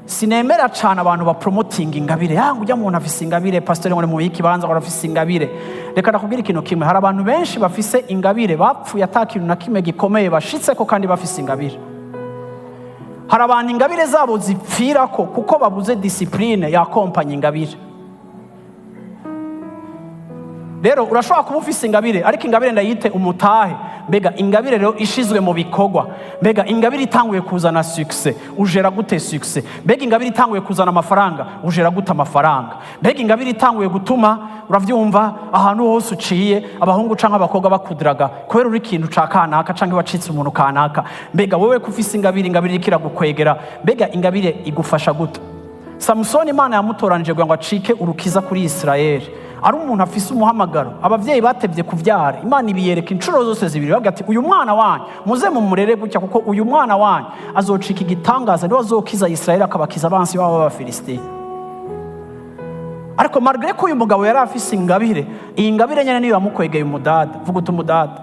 Sinemera cyane abantu bapromoting ingabire. Ujya umuntu afise ingabire, pastor ngo mu ikibanza ngo afise ingabire. Reka nakubwira ikintu kimwe, hari abantu benshi bafise ingabire bapfuye atakintu na kimwe gikomeye bashitse ko kandi bafise ingabire. Hari abantu ingabire zabo zipfira ko kuko babuze discipline ya kompanya ingabire. Rero urashobora kuba ufise ingabire ariko ingabire ndayite umutahe. Mbega ingabire rero ishizwe mu bikorwa. Mbega ingabire itanguye kuzana success, ujera gute success? Mbega ingabire itanguye kuzana amafaranga, ujera gute amafaranga? Mbega ingabire itanguye gutuma uravyumva ahantu hose uciye abahungu canke abakobwa bakudiraga kubera uri ikintu ca kanaka canke wacitse umuntu kanaka. Mbega wewe kufise ingabire ikira gukwegera. Mbega ingabire igufasha gute? Samsoni Imana yamutoranije ngo acike urukiza kuri Israeli. Ari umuntu afise umuhamagaro. Abavyeyi batevye kuvyara, Imana ibiyereka incuro zose zibiri bavuga ati uyu mwana wanyu muze mumurere gutya kuko uyu mwana wanyu azocika igitangaza niwe azokiza Israeli akabakiza abansi babo b'Abafilisiti. Ariko malgré ko uyu mugabo yari afise ingabire, iyi ngabire nyene niyo yamukwegeye umudada. Vuga uti umudada.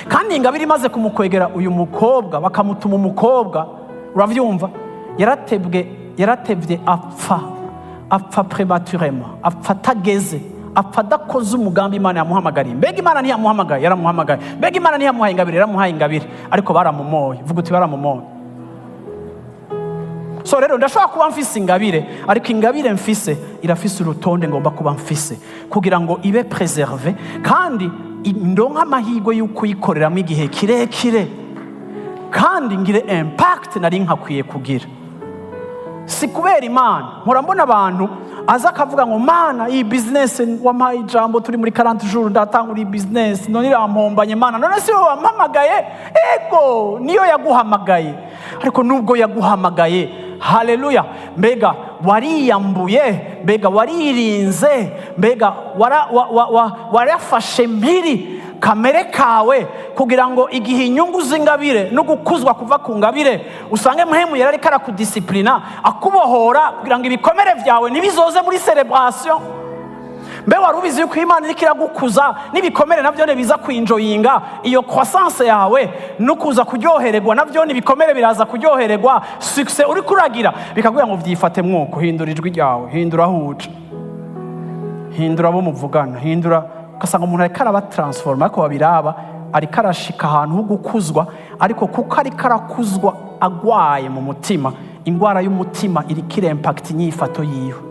Kandi ingabire imaze kumukwegera uyu mukobwa bakamutuma umukobwa, uravyumva, yaratevye apfa prématurément, apfa tageze, apfa dakoze umugambi Imana yamuhamagariye. Mbega Imana ntiyamuhamagaye, yaramuhamagaye. Mbega Imana ntiyamuhaye ingabire, yaramuhaye ingabire, ariko baramumoye. Vuga uti baramumoye. So rero ndashobora kuba mfise ingabire, ariko ingabire mfise irafise urutonde ngomba kuba mfise kugira ngo ibe preserve kandi ndonka amahirwe y'uko yikoreramo igihe kirekire kandi ngire impact nari nkakwiye kugira. Si kubera Imana. Mpora mbona abantu aza akavuga ngo Mana iyi business wampaye ijambo turi muri 40 jours ndatangura iyi business none irampombanye Mana, none si wowe wampamagaye? Ego niyo yaguhamagaye, ariko nubwo yaguhamagaye, haleluya, mbega wariyambuye, mbega waririnze, mbega warafashe mpiri kamere kawe kugira ngo igihe inyungu z'ingabire no gukuzwa kuva ku ngabire usange muhemu yari ariko arakudisciplina akubohora kugira ngo ibikomere vyawe ntibizoze muri celebration. Mbe warubizi yuko Imana iriko iragukuza n'ibikomere navyo ne biza kwinjoyinga iyo croissance yawe no kuza kuryohererwa navyo n'ibikomere biraza kuryohererwa. Success uri kuragira bikaguya ngo vyifate mwuko, hindura ijwi ryawe, hindura huca, hindura abo muvugana, hindura kasanga umuntu ariko arabatransforma ariko babiraba ariko arashika ahantu ho gukuzwa, ariko kuko ariko arakuzwa agwaye mu mutima, ingwara y'umutima iriko impact inyifato yiwe.